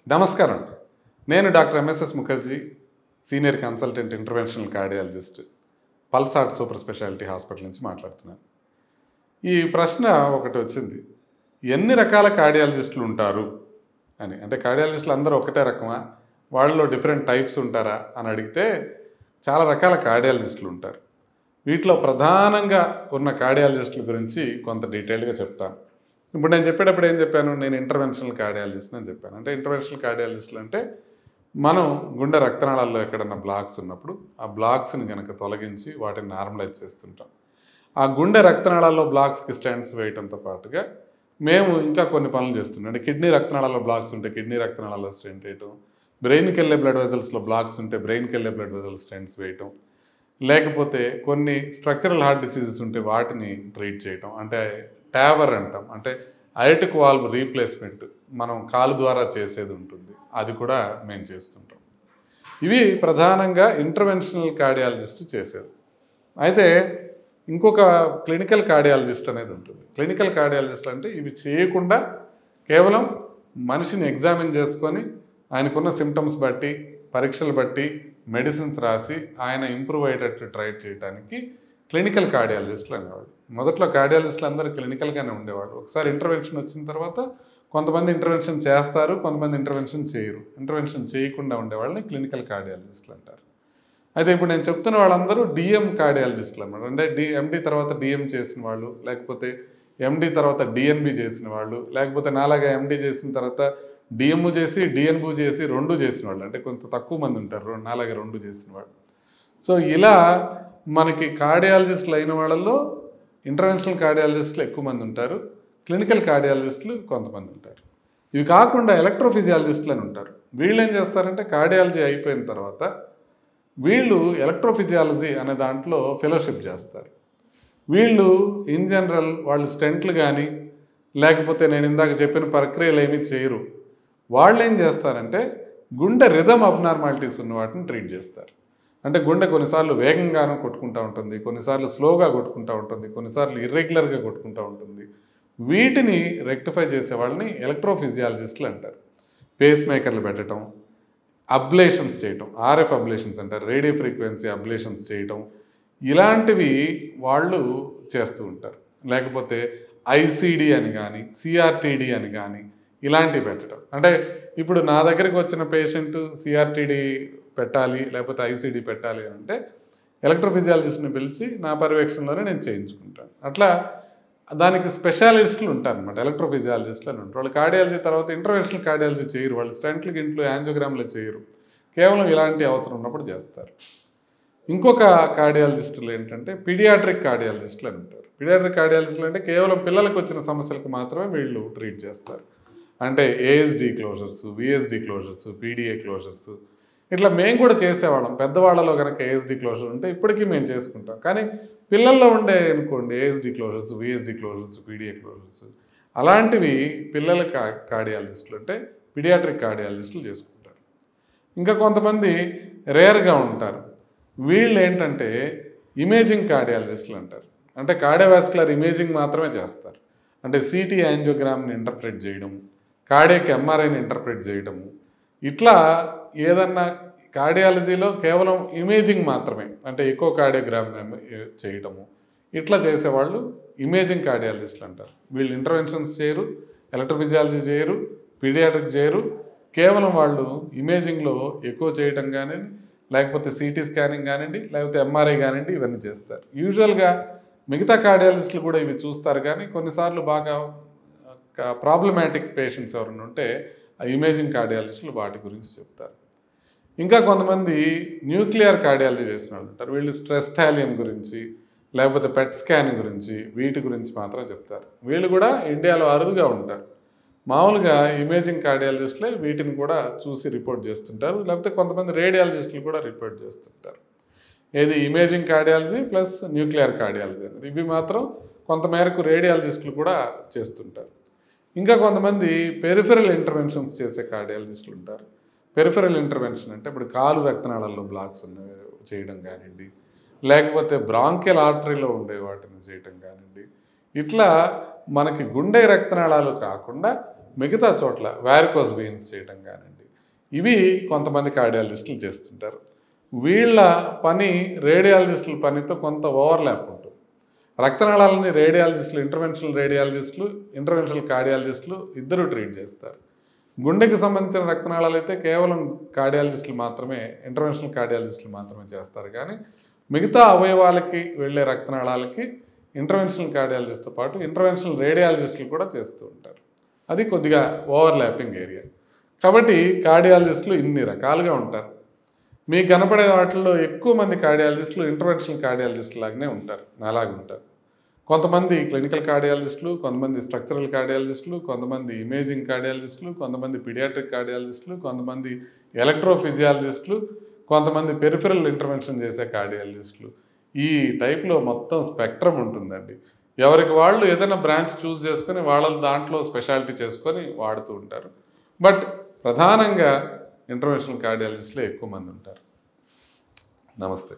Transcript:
నమస్కారం. నేను doctor MSS Mukherjee, senior consultant interventional cardiologist, పల్సాట్ సూపర్ స్పెషాలిటీ హాస్పిటల్ నుంచి మాట్లాడుతున్నాను. ఈ ప్రశ్న ఒకటి వచ్చింది, ఎన్ని రకాల కార్డియాలజిస్టులు ఉంటారు అని. అంటే కార్డియాలజిస్టులు అందరూ ఒకటే రకమా, వాళ్ళలో డిఫరెంట్ టైప్స్ ఉంటారా అని అడిగితే చాలా రకాల కార్డియాలజిస్టులు ఉంటారు. వీటిలో ప్రధానంగా ఉన్న కార్డియాలజిస్టుల గురించి కొంత డీటెయిల్డ్గా చెప్తాను. ఇప్పుడు నేను చెప్పేటప్పుడు ఏం చెప్పాను, నేను ఇంటర్వెన్షనల్ కార్డియాలజిస్ట్ అని చెప్పాను. అంటే ఇంటర్వెన్షనల్ కార్డియాలజిస్టులు అంటే మనం గుండె రక్తనాళాల్లో ఎక్కడన్నా బ్లాక్స్ ఉన్నప్పుడు ఆ బ్లాక్స్ని కనుక తొలగించి వాటిని నార్మలైజ్ చేస్తుంటాం. ఆ గుండె రక్తనాళాల్లో బ్లాక్స్కి స్టెంట్స్ వేయడంతో పాటుగా మేము ఇంకా కొన్ని పనులు చేస్తున్నాం. అంటే కిడ్నీ రక్తనాళాల్లో బ్లాక్స్ ఉంటే కిడ్నీ రక్తనాళాల్లో స్టెంట్ వేయటం, బ్రెయిన్కి వెళ్ళే బ్లడ్ వెజల్స్లో బ్లాక్స్ ఉంటే బ్రెయిన్కి వెళ్ళే బ్లడ్ వెజల్స్ స్టెంట్స్ వేయటం, లేకపోతే కొన్ని స్ట్రక్చరల్ హార్ట్ డిసీజెస్ ఉంటే వాటిని ట్రీట్ చేయటం. అంటే ట్యావర్ అంటాం, అంటే అయటిక్ వాల్వ్ రీప్లేస్మెంట్ మనం కాలు ద్వారా చేసేది ఉంటుంది, అది కూడా మేము చేస్తుంటాం. ఇవి ప్రధానంగా ఇంటర్వెన్షనల్ కార్డియాలజిస్ట్ చేసేది. అయితే ఇంకొక క్లినికల్ కార్డియాలజిస్ట్ అనేది ఉంటుంది. క్లినికల్ కార్డియాలజిస్ట్ అంటే ఇవి చేయకుండా కేవలం మనిషిని ఎగ్జామిన్ చేసుకొని ఆయనకున్న సిమ్టమ్స్ బట్టి పరీక్షలు బట్టి మెడిసిన్స్ రాసి ఆయన ఇంప్రూవ్ అయ్యేటట్టు ట్రై చేయడానికి క్లినికల్ కార్డియాలజిస్టులు అనేవాళ్ళు. మొదట్లో కార్డియాలజిస్టులు అందరూ క్లినికల్గానే ఉండేవాళ్ళు. ఒకసారి ఇంటర్వెన్షన్ వచ్చిన తర్వాత కొంతమంది ఇంటర్వెన్షన్ చేస్తారు, కొంతమంది ఇంటర్వెన్షన్ చేయరు. ఇంటర్వెన్షన్ చేయకుండా ఉండేవాళ్ళని క్లినికల్ కార్డియాలజిస్టులు అంటారు. అయితే ఇప్పుడు నేను చెప్తున్న వాళ్ళందరూ డిఎం కార్డియాలజిస్టులు అన్నమాట. అంటే ఎండి తర్వాత డిఎం చేసిన వాళ్ళు, లేకపోతే ఎండి తర్వాత డిఎన్బి చేసిన వాళ్ళు, లేకపోతే నాలాగా ఎండి చేసిన తర్వాత డిఎం చేసి డిఎన్బు చేసి రెండు చేసిన వాళ్ళు. అంటే కొంత తక్కువ మంది ఉంటారు నాలాగా రెండు చేసిన వాళ్ళు. సో ఇలా మనకి కార్డియాలజిస్టులు అయిన వాళ్ళల్లో ఇంటర్వెన్షనల్ కార్డియాలజిస్టులు ఎక్కువ మంది ఉంటారు, క్లినికల్ కార్డియాలజిస్టులు కొంతమంది ఉంటారు. ఇవి కాకుండా ఎలక్ట్రోఫిజియాలజిస్టులు అని ఉంటారు. వీళ్ళు ఏం చేస్తారంటే కార్డియాలజీ అయిపోయిన తర్వాత వీళ్ళు ఎలక్ట్రోఫిజియాలజీ అనే దాంట్లో ఫెలోషిప్ చేస్తారు. వీళ్ళు ఇన్ జనరల్ వాళ్ళు స్టెంట్లు కానీ లేకపోతే నేను ఇందాక చెప్పిన ప్రక్రియలు ఏమీ చేయరు. వాళ్ళు ఏం చేస్తారంటే గుండె రిథమ్ అబ్నార్మాలిటీస్ ఉన్న వాటిని ట్రీట్ చేస్తారు. అంటే గుండె కొన్నిసార్లు వేగంగానూ కొట్టుకుంటూ ఉంటుంది, కొన్నిసార్లు స్లోగా కొట్టుకుంటూ ఉంటుంది, కొన్నిసార్లు ఇర్రెగ్యులర్గా కొట్టుకుంటూ ఉంటుంది. వీటిని రెక్టిఫై చేసే వాళ్ళని ఎలక్ట్రోఫిజియాలజిస్టులు అంటారు. పేస్ మేకర్లు పెట్టడం, అబ్లేషన్స్ చేయటం, ఆర్ఎఫ్ అబ్లేషన్స్ అంటారు, రేడియో ఫ్రీక్వెన్సీ అబ్లేషన్స్ చేయటం, ఇలాంటివి వాళ్ళు చేస్తూ ఉంటారు. లేకపోతే ఐసిడి అని కానీ సిఆర్టీడి అని కానీ ఇలాంటివి పెట్టడం. అంటే ఇప్పుడు నా దగ్గరికి వచ్చిన పేషెంట్ సిఆర్టీడి పెట్టాలి లేకపోతే ఐసిడి పెట్టాలి అని అంటే ఎలక్ట్రోఫిజియాలజిస్ట్ని పిలిచి నా పర్యవేక్షణలోనే నేను చేయించుకుంటాను. అట్లా దానికి స్పెషాలిస్టులు ఉంటారు అనమాట, ఎలక్ట్రోఫిజియాలజిస్టులు అని ఉంటారు. వాళ్ళు కార్డియాలజీ తర్వాత ఇంటర్వెన్షనల్ కార్డియాలజీ చేయరు, వాళ్ళు స్టెంట్లు గింట్లు యాంజియోగ్రామ్లు చేయరు, కేవలం ఇలాంటి అవసరం ఉన్నప్పుడు చేస్తారు. ఇంకొక కార్డియాలజిస్టులు ఏంటంటే పీడియాట్రిక్ కార్డియాలజిస్టులు అని ఉంటారు. పీడియాట్రిక్ కార్డియాలజిస్టులు అంటే కేవలం పిల్లలకు వచ్చిన సమస్యలకు మాత్రమే వీళ్ళు ట్రీట్ చేస్తారు. అంటే ASD closures, VSD closures, PDA closures ఇట్లా మేము కూడా చేసేవాళ్ళం. పెద్దవాళ్ళలో కనుక ఏఎస్డి క్లోజర్ ఉంటే ఇప్పటికీ మేము చేసుకుంటాం. కానీ పిల్లల్లో ఉండే అనుకోండి ASD closures, VSD closures, PDA closures అలాంటివి పిల్లల కార్డియాలజిస్టులు అంటే పీడియాట్రిక్ కార్డియాలజిస్టులు చేసుకుంటారు. ఇంకా కొంతమంది రేర్గా ఉంటారు, వీళ్ళు ఏంటంటే ఇమేజింగ్ కార్డియాలజిస్టులు అంటారు. అంటే కార్డియోవాస్కులర్ ఇమేజింగ్ మాత్రమే చేస్తారు. అంటే సిటీ యాంజియోగ్రామ్ని ఇంటర్ప్రెట్ చేయడం, కార్డియాక్ ఎంఆర్ఐని ఇంటర్ప్రెట్ చేయడము, ఇట్లా ఏదన్నా కార్డియాలజీలో కేవలం ఇమేజింగ్ మాత్రమే, అంటే ఎకో కార్డియోగ్రామ్ చేయటము, ఇట్లా చేసేవాళ్ళు ఇమేజింగ్ కార్డియాలజిస్టులు అంటారు. వీళ్ళు ఇంటర్వెన్షన్స్ చేయరు, ఎలక్ట్రోఫిజియాలజీ చేయరు, పీడియాట్రిక్ చేయరు, కేవలం వాళ్ళు ఇమేజింగ్లో ఎక్కువ చేయటం కానివ్వండి, లేకపోతే సిటీ స్కానింగ్ కానివ్వండి, లేకపోతే ఎంఆర్ఐ కానివ్వండి, ఇవన్నీ చేస్తారు. యూజువల్గా మిగతా కార్డియాలజిస్టులు కూడా ఇవి చూస్తారు, కానీ కొన్నిసార్లు బాగా ప్రాబ్లమాటిక్ పేషెంట్స్ ఎవరైనా ఉంటే ఆ ఇమేజింగ్ కార్డియాలజిస్టులు వాటి గురించి చెప్తారు. ఇంకా కొంతమంది న్యూక్లియర్ కార్డియాలజీ చేసిన వాళ్ళు ఉంటారు. వీళ్ళు స్ట్రెస్ థాలియం గురించి లేకపోతే పెట్ స్కాన్ గురించి వీటి గురించి మాత్రం చెప్తారు. వీళ్ళు కూడా ఇండియాలో అరుదుగా ఉంటారు. మామూలుగా ఇమేజింగ్ కార్డియాలజిస్టులే వీటిని కూడా చూసి రిపోర్ట్ చేస్తుంటారు, లేకపోతే కొంతమంది రేడియాలజిస్టులు కూడా రిపోర్ట్ చేస్తుంటారు. ఏది imaging cardiology plus nuclear cardiology అనేది, ఇవి మాత్రం కొంతమేరకు రేడియాలజిస్టులు కూడా చేస్తుంటారు. ఇంకా కొంతమంది పెరిఫెరల్ ఇంటర్వెన్షన్స్ చేసే కార్డియాలజిస్టులు ఉంటారు. పెరిఫెరల్ ఇంటర్వెన్షన్ అంటే ఇప్పుడు కాలు రక్తనాళాల్లో బ్లాక్స్ చేయడం కానివ్వండి, లేకపోతే బ్రాంకియల్ ఆర్టరీలో ఉండే వాటిని చేయటం కానివ్వండి, ఇట్లా మనకి గుండె రక్తనాళాలు కాకుండా మిగతా చోట్ల వారికోస్ వెయిన్స్ చేయడం కానివ్వండి, ఇవి కొంతమంది కార్డియాలజిస్టులు చేస్తుంటారు. వీళ్ళ పని రేడియాలజిస్టుల పనితో కొంత ఓవర్లాప్ ఉంటుంది. రక్తనాళాలని రేడియాలజిస్టులు, ఇంటర్వెన్షనల్ కార్డియాలజిస్టులు ఇద్దరు ట్రీట్ చేస్తారు. గుండెకి సంబంధించిన రక్తనాళాలు అయితే కేవలం కార్డియాలజిస్టులు మాత్రమే, ఇంటర్వెన్షనల్ కార్డియాలజిస్టులు మాత్రమే చేస్తారు. కానీ మిగతా అవయవాలకి వెళ్ళే రక్తనాళాలకి ఇంటర్వెన్షనల్ కార్డియాలజిస్ట్తో పాటు ఇంటర్వెన్షనల్ రేడియాలజిస్టులు కూడా చేస్తూ ఉంటారు. అది కొద్దిగా ఓవర్లాపింగ్ ఏరియా. కాబట్టి కార్డియాలజిస్టులు ఇన్ని రకాలుగా ఉంటారు. మీకు కనపడే వాటిల్లో ఎక్కువ మంది కార్డియాలజిస్టులు ఇంటర్వెన్షనల్ కార్డియాలజిస్టులు లాగానే ఉంటారు, నాలాగా ఉంటారు. కొంతమంది క్లినికల్ కార్డియాలజిస్టులు, కొంతమంది స్ట్రక్చరల్ కార్డియాలజిస్టులు, కొంతమంది ఇమేజింగ్ కార్డియాలజిస్టులు, కొంతమంది పీడియాట్రిక్ కార్డియాలజిస్టులు, కొంతమంది ఎలక్ట్రోఫిజియాలజిస్టులు, కొంతమంది పెరిఫెరల్ ఇంటర్వెన్షన్ చేసే కార్డియాలజిస్టులు. ఈ టైప్లో మొత్తం స్పెక్ట్రమ్ ఉంటుందండి. ఎవరికి వాళ్ళు ఏదైనా బ్రాంచ్ చూస్ చేసుకొని వాళ్ళ దాంట్లో స్పెషాలిటీ చేసుకొని వాడుతూ ఉంటారు. బట్ ప్రధానంగా ఇంటర్వెన్షనల్ కార్డియాలజిస్టులు ఎక్కువ మంది ఉంటారు. నమస్తే.